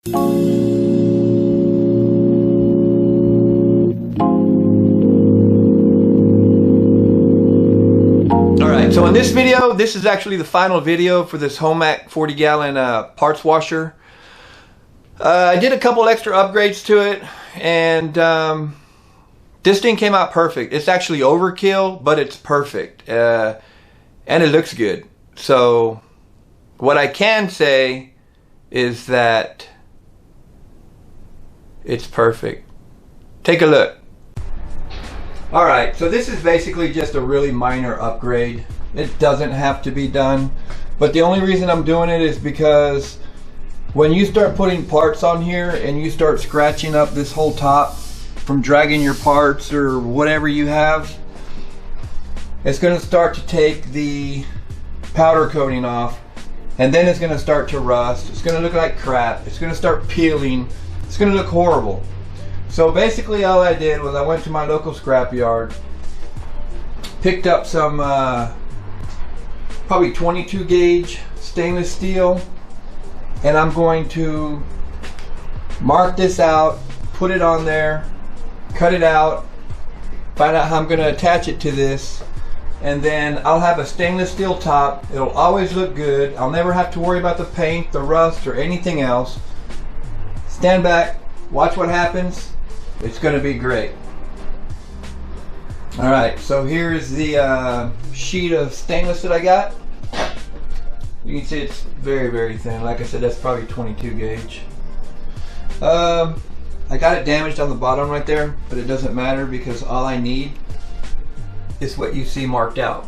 Alright, so in this video, this is actually the final video for this HOMAK 40-gallon parts washer. I did a couple extra upgrades to it, and this thing came out perfect. It's actually overkill, but it's perfect, and it looks good. So what I can say is that it's perfect. Take a look. Alright, so this is basically just a really minor upgrade. It doesn't have to be done, but the only reason I'm doing it is because when you start putting parts on here and you start scratching up this whole top from dragging your parts or whatever you have, it's going to start to take the powder coating off, and then it's going to start to rust. It's going to look like crap. It's going to start peeling. It's going to look horrible. So basically all I did was I went to my local scrap yard, picked up some probably 22 gauge stainless steel, and I'm going to mark this out, put it on there, cut it out, find out how I'm going to attach it to this, and then I'll have a stainless steel top. It'll always look good. I'll never have to worry about the paint, the rust, or anything else. Stand back, watch what happens. It's going to be great. Alright, so here's the sheet of stainless that I got. You can see it's very, very thin. Like I said, that's probably 22 gauge. I got it damaged on the bottom right there, but it doesn't matter because all I need is what you see marked out.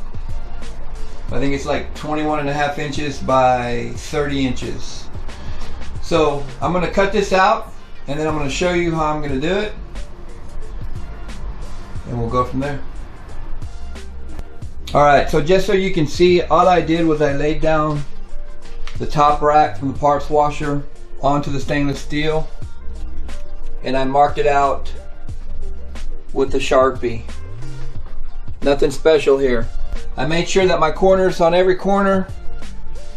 I think it's like 21.5 inches by 30 inches. So I'm going to cut this out, and then I'm going to show you how I'm going to do it, and we'll go from there. Alright, so just so you can see, all I did was I laid down the top rack from the parts washer onto the stainless steel, and I marked it out with the Sharpie. Nothing special here. I made sure that my corners on every corner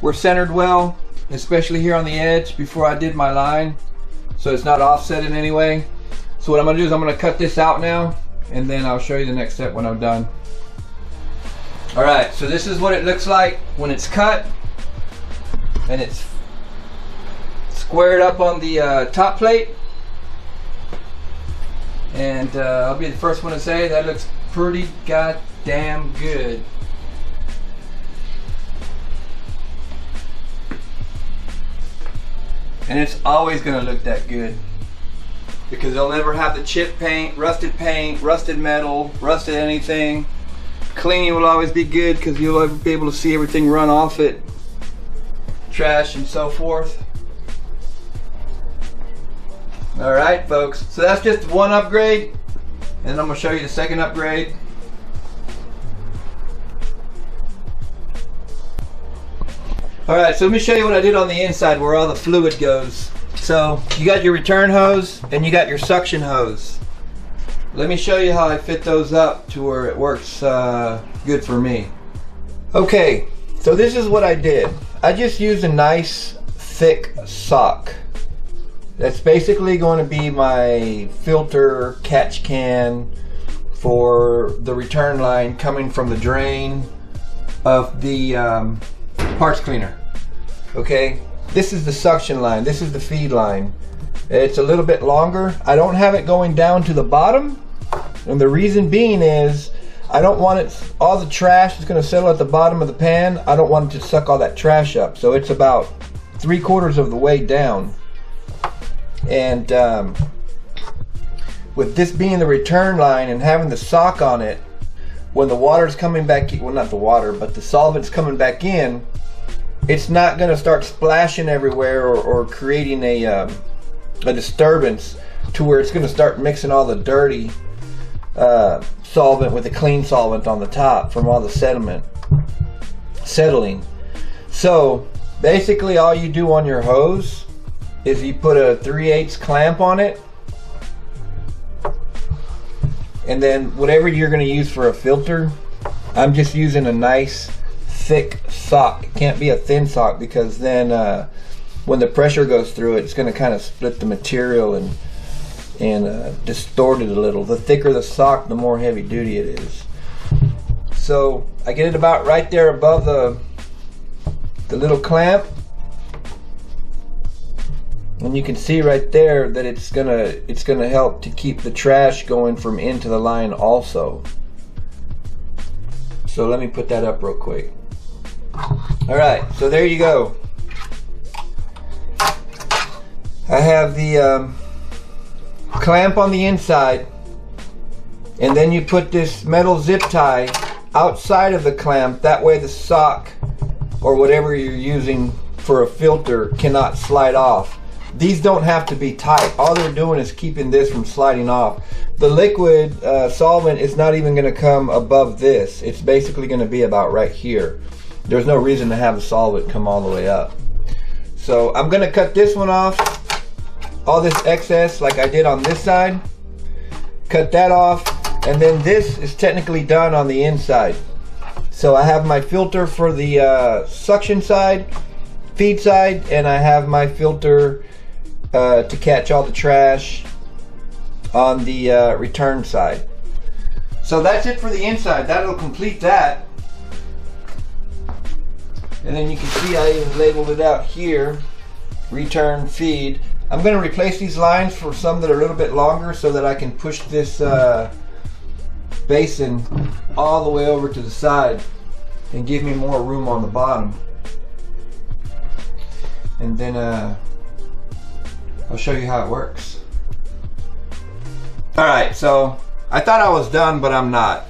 were centered well, especially here on the edge before I did my line, so it's not offset in any way. So what I'm going to do is I'm going to cut this out now, and then I'll show you the next step when I'm done. Alright, so this is what it looks like when it's cut and it's squared up on the top plate. And I'll be the first one to say that looks pretty goddamn good. And it's always going to look that good, because they'll never have the chip paint, rusted metal, rusted anything. Cleaning will always be good because you'll be able to see everything run off it, trash and so forth. Alright folks, so that's just one upgrade, and I'm going to show you the second upgrade. Alright, so let me show you what I did on the inside where all the fluid goes. So you got your return hose and you got your suction hose. Let me show you how I fit those up to where it works good for me. Okay, so this is what I did. I just used a nice thick sock. That's basically going to be my filter catch can for the return line coming from the drain of the parts cleaner. Okay, this is the suction line, this is the feed line. It's a little bit longer. I don't have it going down to the bottom, and the reason being is I don't want it, all the trash is going to settle at the bottom of the pan. I don't want it to suck all that trash up, so it's about 3/4 of the way down. And with this being the return line and having the sock on it, when the water's coming back, well, not the water, but the solvent's coming back in, it's not going to start splashing everywhere or creating a disturbance to where it's going to start mixing all the dirty solvent with the clean solvent on the top from all the sediment settling. So basically all you do on your hose is you put a 3/8 clamp on it, and then whatever you're going to use for a filter, I'm just using a nice thick sock. It can't be a thin sock because then when the pressure goes through it, it's going to kind of split the material and distort it a little. The thicker the sock, the more heavy duty it is. So I get it about right there above the little clamp, and you can see right there that it's gonna help to keep the trash going from into the line also. So let me put that up real quick. All right, so there you go. I have the clamp on the inside, and then you put this metal zip tie outside of the clamp. That way the sock or whatever you're using for a filter cannot slide off. These don't have to be tight. All they're doing is keeping this from sliding off. The liquid solvent is not even going to come above this. It's basically going to be about right here. There's no reason to have the solvent come all the way up. So I'm going to cut this one off. All this excess like I did on this side. Cut that off. And then this is technically done on the inside. So I have my filter for the suction side, feed side, and I have my filter to catch all the trash on the return side. So that's it for the inside. That'll complete that. And then you can see I even labeled it out here, return feed. I'm going to replace these lines for some that are a little bit longer so that I can push this basin all the way over to the side and give me more room on the bottom. And then I'll show you how it works. Alright, so I thought I was done, but I'm not.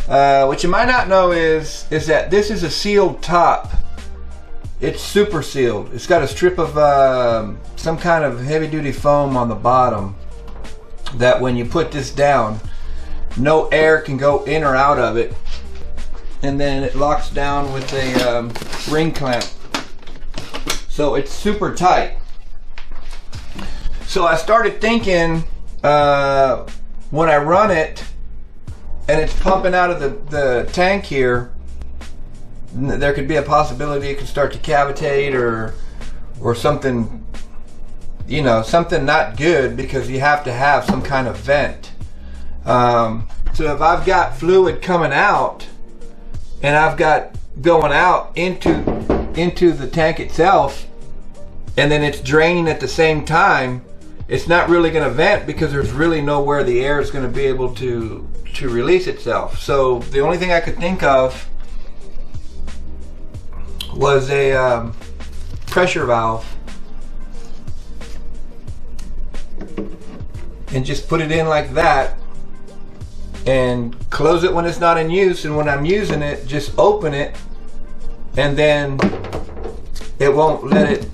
What you might not know is that this is a sealed top. It's super sealed. It's got a strip of some kind of heavy-duty foam on the bottom that when you put this down, no air can go in or out of it, and then it locks down with a ring clamp. So it's super tight. So I started thinking when I run it and it's pumping out of the tank here, there could be a possibility it could start to cavitate or something, you know, something not good, because you have to have some kind of vent. So if I've got fluid coming out and I've got going out into the tank itself, and then it's draining at the same time, it's not really going to vent because there's really nowhere the air is going to be able to release itself. So the only thing I could think of was a pressure valve, and just put it in like that and close it when it's not in use, and when I'm using it, just open it, and then it won't let it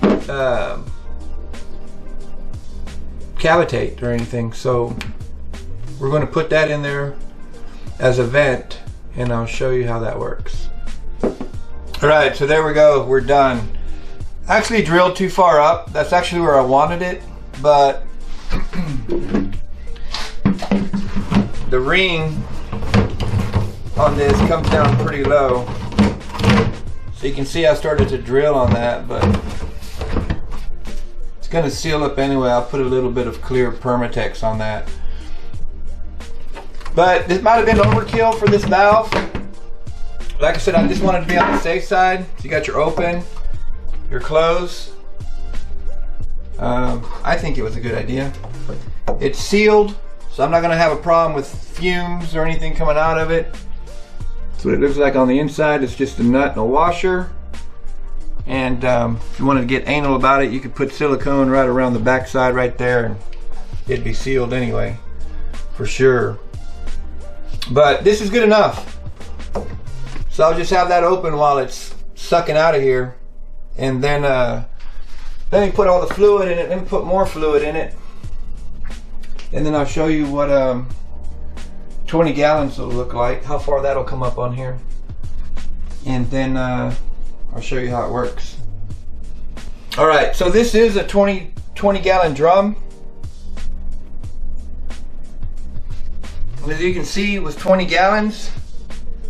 cavitate or anything. So we're going to put that in there as a vent, and I'll show you how that works. Alright, so there we go, we're done. I actually drilled too far up. That's actually where I wanted it, but the ring on this comes down pretty low. So you can see I started to drill on that, but it's going to seal up anyway. I'll put a little bit of clear Permatex on that. But this might have been overkill for this valve. Like I said, I just wanted to be on the safe side. So you got your open, your close. I think it was a good idea. It's sealed, so I'm not going to have a problem with fumes or anything coming out of it. That's what it looks like on the inside. It's just a nut and a washer. And if you wanted to get anal about it, you could put silicone right around the back side right there, and it'd be sealed anyway, for sure. But this is good enough. So I'll just have that open while it's sucking out of here, and then let me put all the fluid in it, then put more fluid in it, and then I'll show you what 20 gallons will look like, how far that'll come up on here, and then I'll show you how it works. Alright, so this is a 20 gallon drum. And as you can see, with 20 gallons,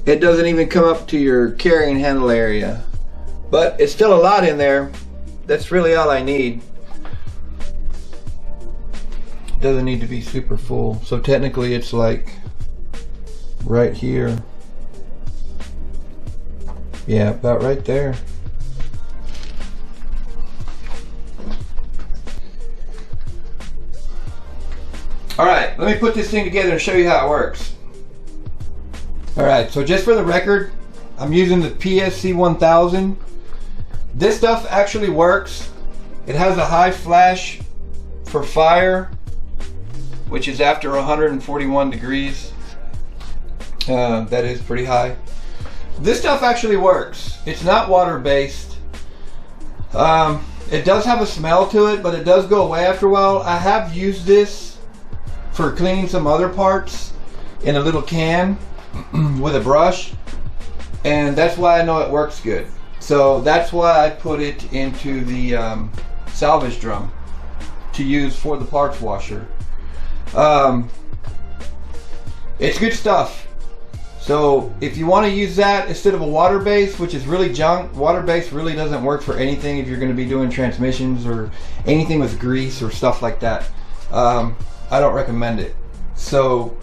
it doesn't even come up to your carrying handle area. But it's still a lot in there. that's really all I need. Doesn't need to be super full. So technically it's like right here. Yeah, about right there. Alright, let me put this thing together and show you how it works. Alright, so just for the record, I'm using the PSC 1000. This stuff actually works. It has a high flash for fire, which is after 141 degrees. That is pretty high. This stuff actually works. It's not water-based. It does have a smell to it, but it does go away after a while. I have used this for cleaning some other parts in a little can with a brush, and that's why I know it works good. So that's why I put it into the salvage drum to use for the parts washer. It's good stuff. So if you want to use that instead of a water base, which is really junk, water base really doesn't work for anything if you're going to be doing transmissions or anything with grease or stuff like that. I don't recommend it. So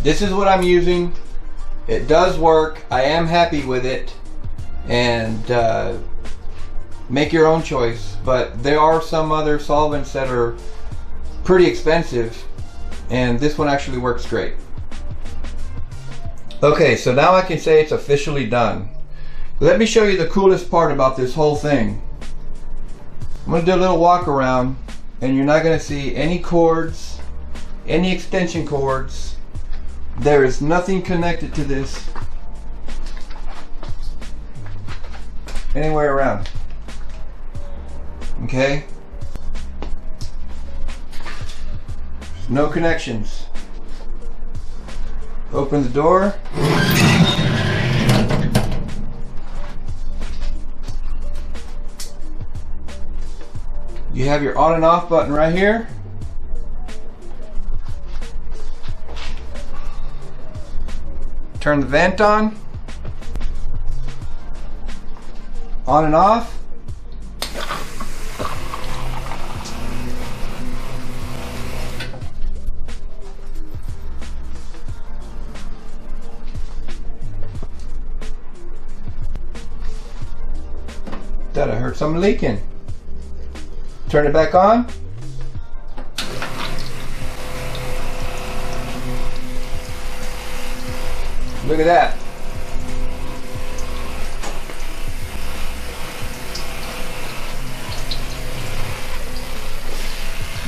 this is what I'm using. It does work. I am happy with it. And make your own choice. But there are some other solvents that are pretty expensive, and this one actually works great. Okay, so now I can say it's officially done. Let me show you the coolest part about this whole thing. I'm going to do a little walk around, and you're not going to see any cords, any extension cords. There is nothing connected to this anywhere around. Okay? No connections. Open the door. You have your on and off button right here. Turn the vent on. On and off. Thought I heard something leaking. Turn it back on. Look at that.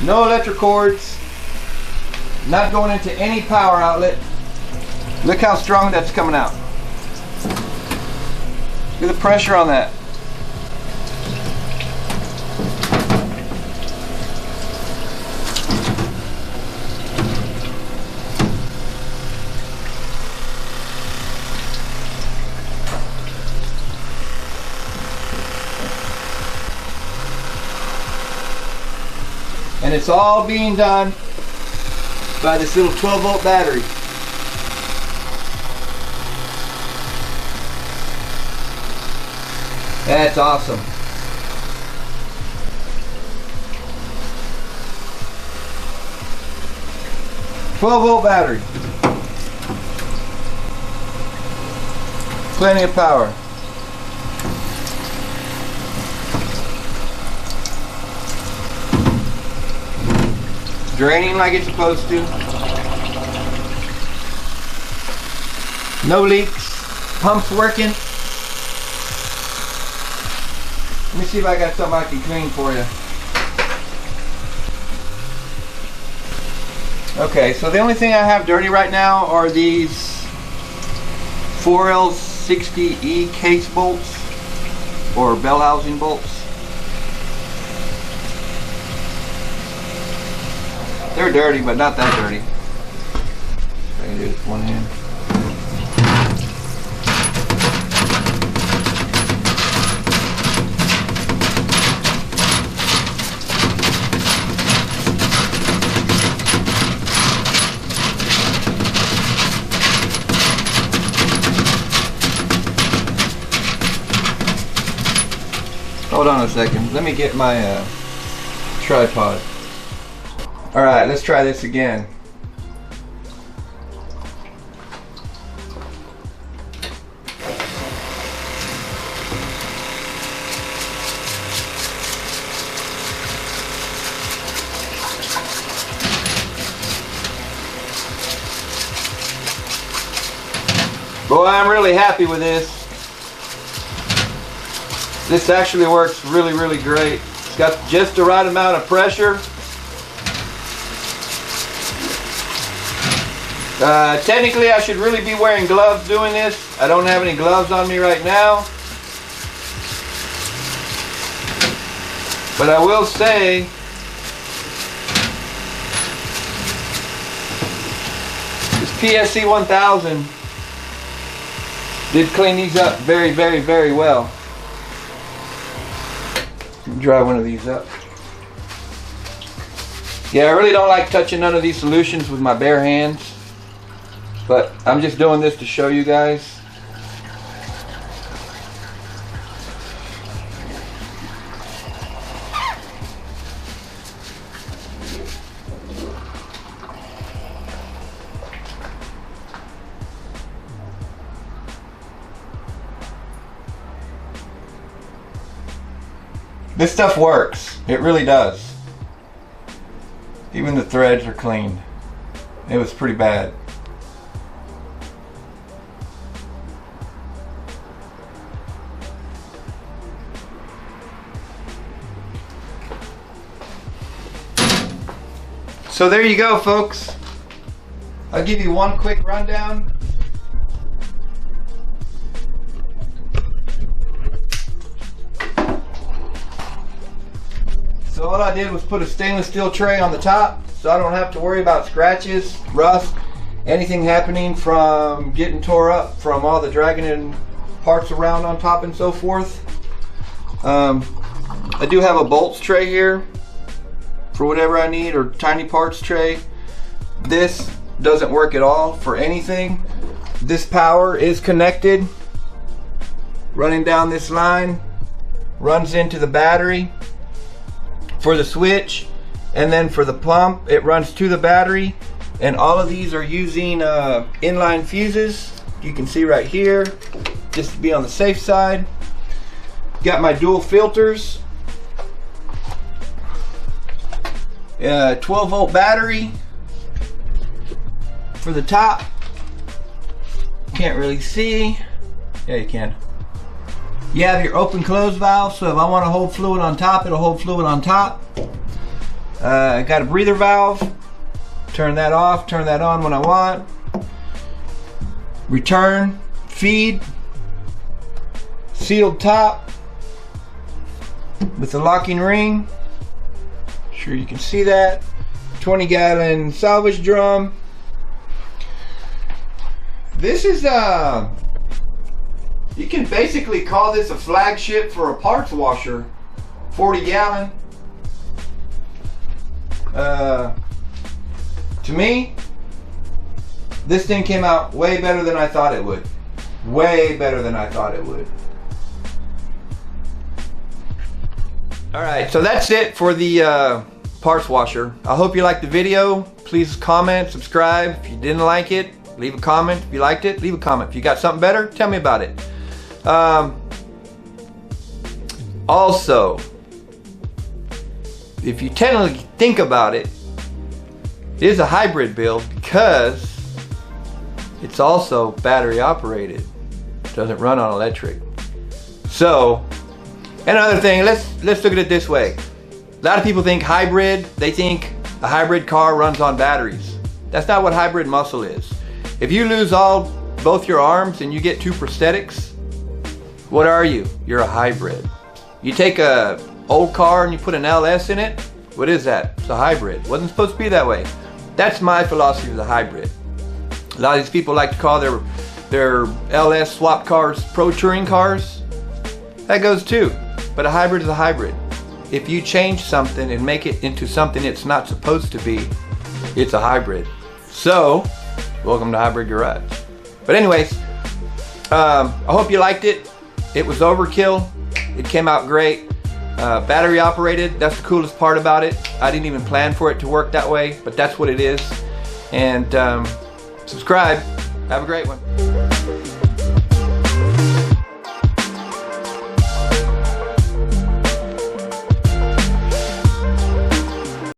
No electric cords. Not going into any power outlet. Look how strong that's coming out. Look at the pressure on that. And it's all being done by this little 12-volt battery. That's awesome. "12-volt battery. Plenty of power. Draining like it's supposed to. No leaks. Pump's working. Let me see if I got something I can clean for you. Okay, so the only thing I have dirty right now are these 4L60E case bolts or bell housing bolts. They're dirty, but not that dirty. I can do this with one hand. Hold on a second. Let me get my tripod. Alright, let's try this again. Boy, I'm really happy with this. This actually works really, really great. It's got just the right amount of pressure. Technically, I should really be wearing gloves doing this. I don't have any gloves on me right now. But I will say, this PSC 1000 did clean these up very, very, very well. Dry one of these up. Yeah, I really don't like touching none of these solutions with my bare hands, but I'm just doing this to show you guys. This stuff works. It really does. Even the threads are clean. It was pretty bad. So there you go, folks. I'll give you one quick rundown. So all I did was put a stainless steel tray on the top, so I don't have to worry about scratches, rust, anything happening from getting tore up from all the dragging and parts around on top and so forth. I do have a bolts tray here for whatever I need, or tiny parts tray. This doesn't work at all for anything. This power is connected, running down this line, runs into the battery for the switch, and then for the pump it runs to the battery, and all of these are using inline fuses. You can see right here, just to be on the safe side. Got my dual filters, 12 volt battery for the top. Can't really see. Yeah, you can. You have your open close valve, so if I want to hold fluid on top, it'll hold fluid on top. I got a breather valve. Turn that off, turn that on when I want. Return, feed, sealed top with the locking ring. Sure you can see that. 20-gallon salvage drum. This is you can basically call this a flagship for a parts washer. 40-gallon. To me, this thing came out way better than I thought it would. Way better than I thought it would. Alright, so that's it for the parts washer. I hope you liked the video. Please comment, subscribe. If you didn't like it, leave a comment. If you liked it, leave a comment. If you got something better, tell me about it. Also, if you technically think about it, it is a hybrid build because it's also battery operated. It doesn't run on electric. So, another thing, let's look at it this way. A lot of people think hybrid, they think a hybrid car runs on batteries. That's not what hybrid muscle is. If you lose both your arms and you get 2 prosthetics, what are you? You're a hybrid. You take a old car and you put an LS in it, what is that? It's a hybrid. Wasn't supposed to be that way. That's my philosophy of the hybrid. A lot of these people like to call their LS swap cars pro touring cars. That goes too. But a hybrid is a hybrid. If you change something and make it into something it's not supposed to be, it's a hybrid. So, welcome to Hybrid Garage. But anyways, I hope you liked it. It was overkill. It came out great. battery operated. That's the coolest part about it. I didn't even plan for it to work that way, but that's what it is. And subscribe. Have a great one.